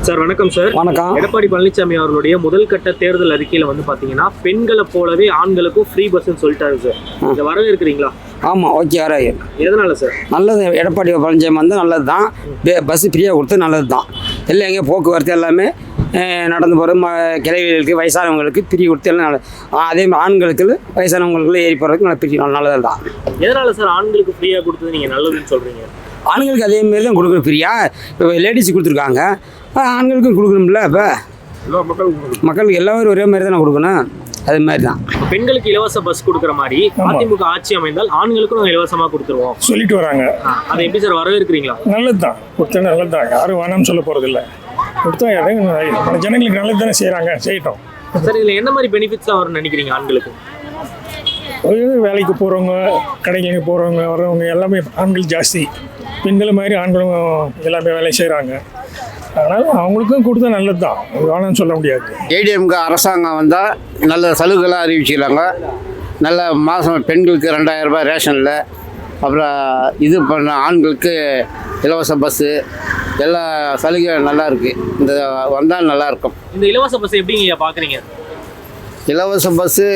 Sir வணக்கம் sir. வணக்கம். எடப்பாடி பழனிசாமி அவர்களுடைய முதல் கட்ட தேர்தல் அறிக்கையில வந்து பாத்தீங்கன்னா பெண்களை போலவே ஆண்களுக்கும் ஃப்ரீ பஸ்ன்னு சொல்லிட்டாரு சார். இதை வரவேற்கிறீங்களா? ஆமாம், ஓகே. வர எதனால சார்? நல்லது. எடப்பாடி பழனிசாமி வந்து நல்லது தான். பஸ்ஸு ஃப்ரீயாக கொடுத்து நல்லது தான். எல்லாம் எங்கே போக்குவரத்து எல்லாமே நடந்து போகிற கிளைகளுக்கு வயசானவங்களுக்கு ஃப்ரீ கொடுத்து எல்லாம் நல்லது. அதே மாதிரி ஆண்களுக்கு வயசானவங்களுக்கு ஏறி போகிறதுக்கு நல்லா ஃப்ரீ நல்லது தான். எதனால சார் ஆண்களுக்கு ஃப்ரீயாக கொடுத்தது நீங்கள் நல்லதுன்னு சொல்கிறீங்க? ஆண்களுக்கு அதேமாரி தான் கொடுக்கணும் ஃப்ரீயாக. இப்போ லேடிஸுக்கு கொடுத்துருக்காங்க, ஆண்களுக்கும் கொடுக்கணும்ல. இப்போ மக்களுக்கு எல்லாரும் ஒரே மாதிரி தானே கொடுக்கணும். அது மாதிரி தான் பெண்களுக்கு இலவச பஸ் கொடுக்குற மாதிரி அதிமுக ஆட்சி அமைந்தால் ஆண்களுக்கும் நாங்கள் இலவசமாக கொடுத்துருவோம் சொல்லிட்டு வராங்க. அதை எப்படி சார் வரவேற்கிறீங்களா? நல்லது தான், கொடுத்தா நல்லது தான். யாரும் வேணாம்னு சொல்ல போகிறது இல்லை. கொடுத்தா நம்ம ஜனங்களுக்கு நல்லது தானே செய்கிறாங்க, செய்யட்டும். சார் இதில் என்ன மாதிரி பெனிஃபிட்ஸ்லாம் வரும்னு நினைக்கிறீங்க ஆண்களுக்கு? வேலைக்கு போகிறவங்க, கடைக்கு போகிறவங்க, வர்றவங்க எல்லாமே ஆண்கள் ஜாஸ்தி. பெண்கள் மாதிரி ஆண்களும் எல்லாமே வேலை செய்கிறாங்க. அதனால் அவங்களுக்கும் கொடுத்தா நல்லது தான், வேணும்னு சொல்ல முடியாது. ஏடிஎம்கே அரசாங்கம் வந்தால் நல்ல சலுகைலாம் அறிவிச்சுக்கிறாங்க. நல்ல மாதம் பெண்களுக்கு 2000 ரூபாய் ரேஷனில், அப்புறம் இது பண்ண ஆண்களுக்கு இலவச பஸ்ஸு, எல்லா சலுகை நல்லா இருக்குது. இந்த வந்தால் நல்லாயிருக்கும். இந்த இலவச பஸ் எப்படிங்க பார்க்குறீங்க? இலவச பஸ்ஸு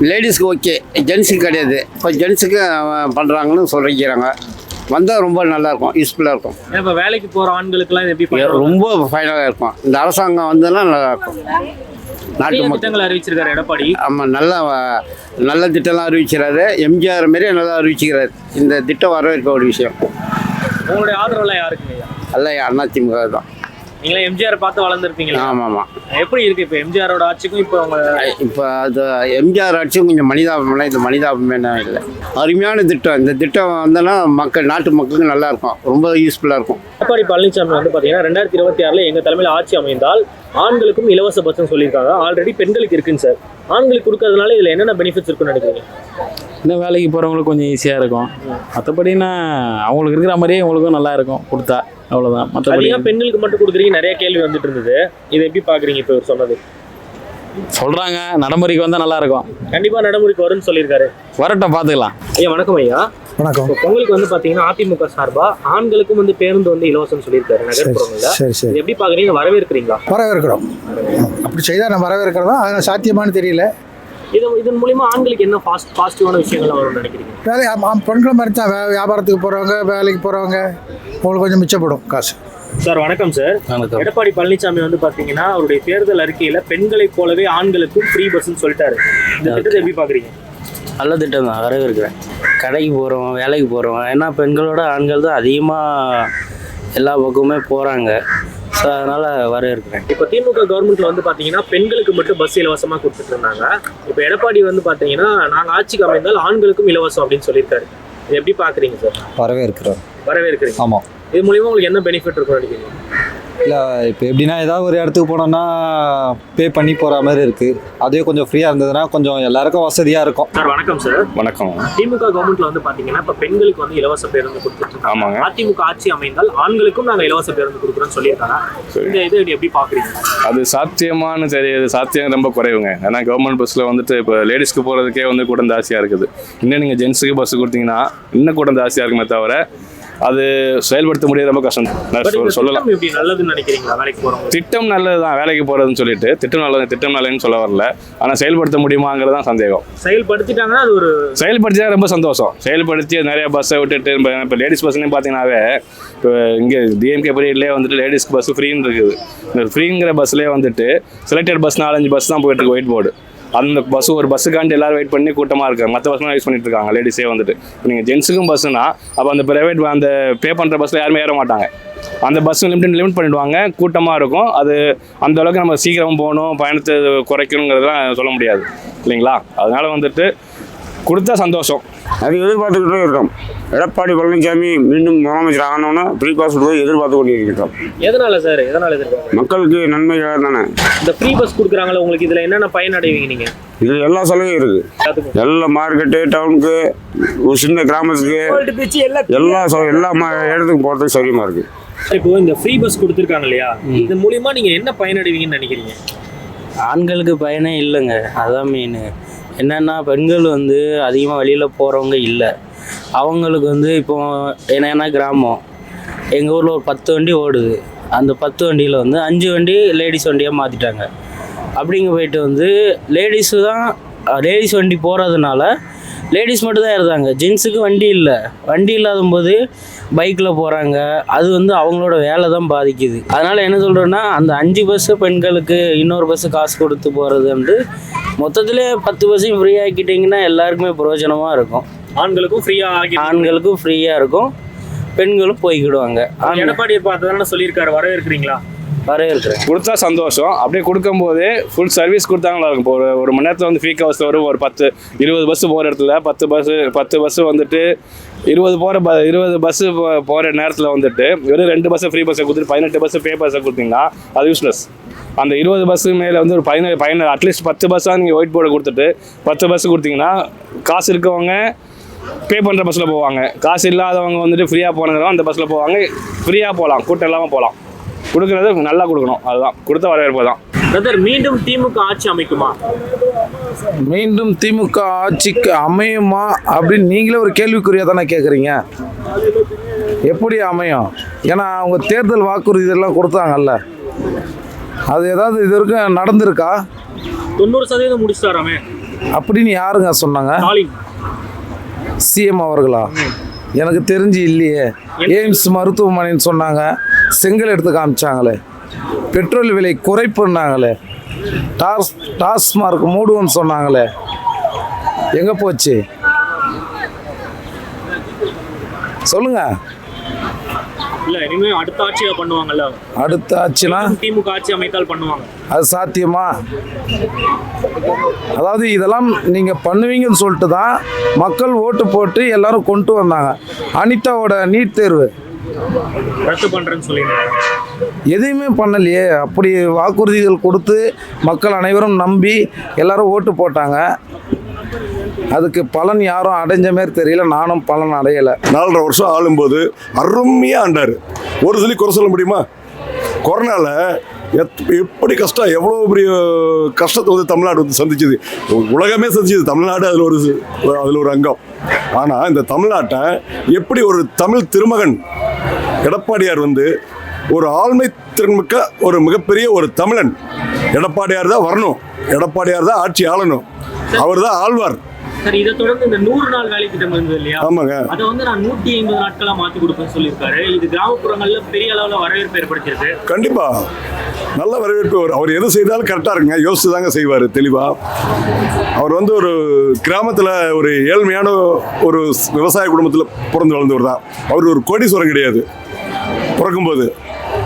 லேடிஸ்க்கு ஓகே, ஜென்ஸுக்கு கிடையாது. இப்போ ஜென்ஸுக்கு பண்ணுறாங்கன்னு சொல்லிக்கிறாங்க. வந்தால் ரொம்ப நல்லாயிருக்கும், யூஸ்ஃபுல்லாக இருக்கும். இப்போ வேலைக்கு போகிற ஆண்களுக்குலாம் எப்படி ரொம்ப ஃபைனலாக இருக்கும். இந்த அரசாங்கம் வந்ததுன்னா நல்லாயிருக்கும். நாட்டு திட்டங்கள் அறிவிச்சிருக்காரு எடப்பாடி. ஆமாம், நல்ல திட்டம்லாம் அறிவிக்கிறாரு. எம்ஜிஆர் மாரி நல்லா அறிவிச்சுக்கிறாரு. இந்த திட்டம் வரவேற்க ஒரு விஷயம். உங்களுடைய ஆதரவுலாம் யாருக்குங்க? அல்ல, அதிமுக தான். நீங்களே எம்ஜிஆர் பார்த்து வளர்ந்துருப்பீங்களா? ஆமாம். எப்படி இருக்குது இப்போ எம்ஜிஆரோட ஆட்சிக்கும் இப்போ அது எம்ஜிஆர் ஆட்சியும் கொஞ்சம் மனிதாபம்னா இது மனிதாபமே இல்லை. அருமையான திட்டம். இந்த திட்டம் வந்தோன்னா நாட்டு மக்களுக்கு நல்லாயிருக்கும், ரொம்ப யூஸ்ஃபுல்லாக இருக்கும். எடப்பாடி பழனிசாமி வந்து பார்த்தீங்கன்னா 2026 எங்கள் தலைமையில் ஆட்சி அமைந்தால் ஆண்களுக்கும் இலவச பஸ்ன்னு சொல்லியிருக்காங்க. ஆல்ரெடி பெண்களுக்கு இருக்குங்க சார். ஆண்களுக்கு கொடுக்கறதுனால இதில் என்னென்ன பெனிஃபிட்ஸ் இருக்குன்னு நினைக்கிறீங்க? இன்னும் வேலைக்கு போகிறவங்களுக்கு கொஞ்சம் ஈஸியாக இருக்கும். மற்றபடினா அவங்களுக்கு இருக்கிற மாதிரியே அவங்களுக்கும் நல்லா இருக்கும் கொடுத்தா, அவ்வளோதான். மற்றபடி பெண்களுக்கு மட்டும் கொடுக்குறீங்க நிறைய கேள்வி வந்துட்டு இருந்தது. இதை எப்படி பார்க்குறீங்க? இப்போ இவர் சொன்னது சொல்கிறாங்க, நடைமுறைக்கு வந்தால் நல்லாயிருக்கும். கண்டிப்பாக நடைமுறைக்கு வரும்னு சொல்லியிருக்காரு. வரட்டும், பார்த்துக்கலாம். ஐயா வணக்கம். ஐயா வணக்கம். பொங்கலுக்கு வந்து பார்த்தீங்கன்னா அதிமுக சார்பாக ஆண்களுக்கும் வந்து பேருந்து வந்து இலவசம் சொல்லியிருக்காரு நகர்ப்புறங்களில். சரி. எப்படி பார்க்குறீங்க? வரவேற்கிறீங்களா? வரவேற்கிறோம். அப்படி செய்தால் நம்ம வரவேற்கிறதா, அது சாத்தியமானு தெரியல. இதன் மூலியமா ஆண்களுக்கு என்ன பாசிட்டிவான விஷயங்கள்லாம் வரும்னு நினைக்கிறீங்க? பெண்களை மாதிரி தான் வியாபாரத்துக்கு போகிறவங்க, வேலைக்கு போகிறவங்க, அவங்களுக்கு கொஞ்சம் மிச்சப்படும் காசு. சார் வணக்கம் சார். வணக்கம். எடப்பாடி பழனிசாமி வந்து பாத்தீங்கன்னா அவருடைய தேர்தல் அறிக்கையில பெண்களைப் போலவே ஆண்களுக்கும் ஃப்ரீ பஸ்ன்னு சொல்லிட்டாரு. இந்த திட்டத்தை எப்படி பாக்குறீங்க? நல்ல திட்டம் தான், வரவேற்கிறேன். கடைக்கு போகிறோம், வேலைக்கு போகிறோம், ஏன்னா பெண்களோட ஆண்கள் தான் அதிகமாக எல்லா பக்கமுமே போகிறாங்க. ஸோ அதனால் வரவேற்கிறேன். இப்போ திமுக கவர்மெண்ட்ல வந்து பார்த்தீங்கன்னா பெண்களுக்கு மட்டும் பஸ் இலவசமாக கொடுத்துட்டு இருந்தாங்க. இப்போ எடப்பாடி வந்து பார்த்தீங்கன்னா நாங்கள் ஆட்சிக்கு அமைந்தால் ஆண்களுக்கும் இலவசம் அப்படின்னு சொல்லியிருக்காரு. இது எப்படி பார்க்குறீங்க சார்? வரவேற்கிறீங்க. ஆமாம். இது மூலியமா உங்களுக்கு என்ன பெனிஃபிட் இருக்கும்னு நினைக்கிறீங்க? இல்லை, இப்போ எப்படின்னா ஏதாவது ஒரு இடத்துக்கு போனோம்னா பே பண்ணி போகிற மாதிரி இருக்குது. அதே கொஞ்சம் ஃப்ரீயாக இருந்ததுன்னா கொஞ்சம் எல்லாருக்கும் வசதியாக இருக்கும். சார் வணக்கம் சார். வணக்கம். திமுக கவர்மெண்ட்ல வந்து பாத்தீங்கன்னா இப்போ பெண்களுக்கு வந்து இலவச பேருந்து கொடுத்துட்டு ஆமாங்க. அதிமுக ஆட்சி அமைந்தால் ஆண்களுக்கும் நாங்கள் இலவச பேருந்து கொடுக்குறோம்னு சொல்லியிருக்காங்க. இந்த இது எப்படி பாக்குறீங்க? அது சாத்தியமானு தெரியாது. சாத்தியம் ரொம்ப குறைவுங்க. ஏன்னா கவர்மெண்ட் பஸ்ஸில் வந்துட்டு இப்போ லேடிஸ்க்கு போகிறதுக்கே வந்து கூட்டம் ஜாஸ்தியாக இருக்குது. இன்னும் நீங்கள் ஜென்ஸுக்கு பஸ் கொடுத்தீங்கன்னா இன்னும் கூட்டம் ஜாஸ்தியாக இருக்குமே தவிர அது செயல்படுத்த முடியாது, ரொம்ப கஷ்டம் சொல்லலாம். நல்லதுன்னு நினைக்கிறீங்களா? வேலைக்கு போகிறோம் திட்டம் நல்லது தான், வேலைக்கு போகிறதுன்னு சொல்லிட்டு திட்டம் நல்லதுன்னு சொல்ல வரல. ஆனால் செயல்படுத்த முடியுமாங்கிறது தான் சந்தேகம். செயல்படுத்திட்டாங்கன்னா அது ஒரு செயல்படுத்தினா ரொம்ப சந்தோஷம். செயல்படுத்தி நிறைய பஸ்ஸை விட்டுட்டு இப்போ லேடிஸ் பஸ்ஸுன்னு பார்த்தீங்கன்னாவே இப்போ இங்கே டிஎம்கே பீரியட்லேயே வந்துட்டு லேடிஸ்க்கு பஸ் ஃப்ரீன்னு இருக்குது. இந்த ஃப்ரீங்கிற பஸ்லேயே வந்துட்டு செலக்டட் பஸ் 4-5 பஸ் தான் போயிட்டு இருக்கு, ஒயிட் போர்டு. அந்த பஸ் ஒரு பஸ்ஸுக்காண்டி எல்லாரும் வெயிட் பண்ணி கூட்டமாக இருக்காங்க. மற்ற பஸ்லாம் யூஸ் பண்ணிட்டு இருக்காங்க லேடிஸே வந்துட்டு. இப்போ நீங்கள் ஜென்ஸுக்கும் பஸ்ஸுனா அப்போ அந்த ப்ரைவேட் அந்த பே பண்ணுற பஸ்ஸில் யாருமே ஏற மாட்டாங்க. அந்த பஸ் லிமிட் பண்ணிவிடுவாங்க, கூட்டமாக இருக்கும். அது அந்த அளவுக்கு நம்ம சீக்கிரம் போகணும், பயணத்தை குறைக்கணுங்கிறதுலாம் சொல்ல முடியாது இல்லைங்களா? அதனால் வந்துட்டு கொடுத்தா சந்தோஷம். அது எதிர்பார்த்துக்கிட்டே இருக்கோம். எடப்பாடி பழனிசாமி மீண்டும் முதலமைச்சர் ஆகணும்னா ஃப்ரீ பாஸ் கொடுத்து எதிர்பார்த்து கொண்டு இருக்கிறோம். எதனால சார்? எதனால எதிர்பார்க்க? மக்களுக்கு நன்மையாக தானே இந்த ஃப்ரீ பஸ் கொடுக்குறாங்களா? உங்களுக்கு இதில் என்னென்ன பயன் அடைவீங்க நீங்கள்? இதில் எல்லா சலுகையும் இருக்குது. எல்லா மார்க்கெட்டு, டவுனுக்கு, ஒரு சின்ன கிராமத்துக்கு எல்லா இடத்துக்கு போகிறதுக்கு சௌகரியமாக இருக்குது. இப்போ இந்த ஃப்ரீ பஸ் கொடுத்துருக்காங்க இல்லையா, இது மூலியமா நீங்கள் என்ன பயன் அடைவீங்கன்னு நினைக்கிறீங்க? ஆண்களுக்கு பயனே இல்லைங்க, அதான் மெயின். என்னென்னா பெண்கள் வந்து அதிகமாக வெளியில் போகிறவங்க இல்லை. அவங்களுக்கு வந்து இப்போ என்னென்னா கிராமம், எங்கள் ஊரில் ஒரு 10 வண்டி ஓடுது. அந்த 10 வண்டியில் வந்து 5 வண்டி லேடிஸ் வண்டியாக மாற்றிட்டாங்க. அப்படிங்க போயிட்டு வந்து லேடிஸ் வண்டி போகிறதுனால லேடிஸ் மட்டும் தான் இருந்தாங்க, ஜென்ஸுக்கு வண்டி இல்லை. வண்டி இல்லாத போது பைக்கில் போகிறாங்க, அது வந்து அவங்களோட வேலை தான் பாதிக்குது. அதனால் என்ன சொல்கிறேன்னா, அந்த 5 பஸ்ஸு பெண்களுக்கு இன்னொரு பஸ்ஸு காசு கொடுத்து போகிறது வந்து மொத்தத்திலே 10 பஸ்ஸையும் ஃப்ரீ ஆக்கிட்டிங்கன்னா எல்லாருக்குமே பிரயோஜனமாக இருக்கும். ஆண்களுக்கும் ஃப்ரீயாக இருக்கும், பெண்களும் போய்க்கிடுவாங்க. எடப்பாடியை பார்த்து சொல்லியிருக்காரு, வரவேற்கிறீங்களா? வரவேற்கிறேன். கொடுத்தா சந்தோஷம். அப்படியே கொடுக்கும்போது ஃபுல் சர்வீஸ் கொடுத்தாங்களா இருக்கும். இப்போ ஒரு மணி நேரத்தில் வந்து ஃபீக் ஹவர்ஸில் வரும் ஒரு 10-20 பஸ்ஸு போகிற இடத்துல 10 பஸ்ஸு வந்துட்டு 20 பஸ்ஸு போகிற நேரத்தில் வந்துட்டு வெறும் 2 பஸ்ஸை ஃப்ரீ பஸ்ஸை கொடுத்துட்டு 18 பஸ்ஸு பே பஸ்ஸை கொடுத்தீங்கன்னா அது யூஸ்லெஸ். அந்த 20 பஸ்ஸு மேலே வந்து ஒரு 17 அட்லீஸ்ட் 10 பஸ்ஸாக நீங்கள் ஒயிட் போர்டை கொடுத்துட்டு 10 பஸ்ஸு கொடுத்தீங்கன்னா காசு இருக்கவங்க பே பண்ணுற பஸ்ஸில் போவாங்க, காசு இல்லாதவங்க வந்துட்டு ஃப்ரீயாக போனதுனால அந்த பஸ்ஸில் போவாங்க, ஃப்ரீயாக போகலாம், கூட்டம் இல்லாமல் போகலாம். கொடுக்குறது நல்லா கொடுக்கணும், அதுதான் கொடுத்த வரவேற்பு தான். பிரதர், மீண்டும் திமுக ஆட்சி அமைக்குமா? மீண்டும் திமுக ஆட்சிக்கு அமையுமா அப்படின்னு நீங்களே ஒரு கேள்விக்குறியாக தானே கேட்குறீங்க. எப்படி அமையும்? ஏன்னா அவங்க தேர்தல் வாக்குறுதியெல்லாம் கொடுத்தாங்கல்ல, அது ஏதாவது இது வரைக்கும் நடந்திருக்கா? 90% முடிச்சிட்டாராமே அப்படின்னு யாருங்க சொன்னாங்க? சிஎம் அவர்களா? எனக்கு தெரிஞ்சு இல்லையே. எய்ம்ஸ் மருத்துவமனைன்னு சொன்னாங்க, செங்கல் எடுத்து காமிச்சாங்களே, பெட்ரோல் விலை குறைப்புன்னாங்களே, டாஸ்மார்க் மூடுவோன்னு சொன்னாங்களே, எங்கே போச்சு சொல்லுங்க. இல்ல, இனிமே அடுத்த ஆட்சியில பண்ணுவாங்கல்ல. அடுத்த ஆட்சினா திமுக ஆட்சி அமைத்தால் பண்ணுவாங்க. அது சாத்தியமா? அதாவது இதெல்லாம் நீங்கள் பண்ணுவீங்கன்னு சொல்லிட்டு தான் மக்கள் ஓட்டு போட்டு எல்லாரும் கொண்டு வந்தாங்க. அனிதாவோட நீட் தேர்வு ரத்து பண்றேன்னு சொல்லியிருந்தாங்க, எதையுமே பண்ணலையே. அப்படி வாக்குறுதிகள் கொடுத்து மக்கள் அனைவரும் நம்பி எல்லாரும் ஓட்டு போட்டாங்க. அதுக்கு பலன் யாரும் அடைஞ்ச மாதிரி தெரியல, நானும் பலன் அடையலை. 4.5 வருஷம் ஆளும்போது அருமையாக ஆண்டார். ஒரு சொல்லி குறை சொல்ல முடியுமா? கொரோனாவில் எப்படி கஷ்டம், எவ்வளோ பெரிய கஷ்டத்தை வந்து தமிழ்நாடு வந்து சந்திச்சுது, உலகமே சந்திச்சுது. தமிழ்நாடு அதில் ஒரு அங்கம். ஆனால் இந்த தமிழ்நாட்டை எப்படி ஒரு தமிழ் திருமகன் எடப்பாடியார் வந்து ஒரு ஆழ்மை திறன்மிக்க ஒரு மிகப்பெரிய ஒரு தமிழன், எடப்பாடியார் தான் வரணும், எடப்பாடியார் தான் ஆட்சி ஆளணும், அவர் தான் ஆழ்வார். சரி, இதை தொடர்ந்து இந்த 100 நாள் வேலை திட்டம் இருந்தது இல்லையா? ஆமாங்க. அதை வந்து நான் 150 நாட்களா மாற்றி கொடுப்பேன்னு சொல்லியிருக்காரு. இது கிராமப்புறங்கள்ல பெரிய அளவில் வரவேற்பு ஏற்படுத்தியிருக்கு. கண்டிப்பா நல்ல வரவேற்பு. அவர் எது செய்தாலும் கரெக்டாக இருக்குங்க, யோசிச்சு தாங்க செய்வார் தெளிவாக. அவர் வந்து ஒரு கிராமத்தில் ஒரு ஏழ்மையான ஒரு விவசாய குடும்பத்தில் பிறந்து வளர்ந்தவர் தான். அவர் ஒரு கோடீஸ்வரன் கிடையாது பிறக்கும்போது.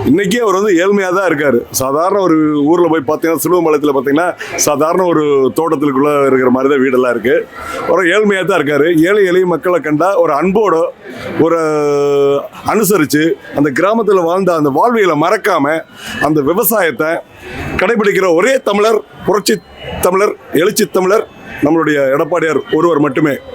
இன்றைக்கி அவர் வந்து ஏழ்மையாக தான் இருக்கார். சாதாரண ஒரு ஊரில் போய் பார்த்தீங்கன்னா, சிலுவம்பாளையத்தில் பார்த்தீங்கன்னா சாதாரண ஒரு தோட்டத்துக்குள்ளே இருக்கிற மாதிரி தான் வீடெல்லாம் இருக்குது. ஒரு ஏழ்மையாக தான் இருக்கார். ஏழை எளிய மக்களை கண்டால் ஒரு அன்போடு ஒரு அனுசரித்து அந்த கிராமத்தில் வாழ்ந்த அந்த வாழ்வியலை மறக்காமல் அந்த விவசாயத்தை கடைபிடிக்கிற ஒரே தமிழர், புரட்சி தமிழர், எழுச்சி தமிழர் நம்மளுடைய எடப்பாடியார் ஒருவர் மட்டுமே.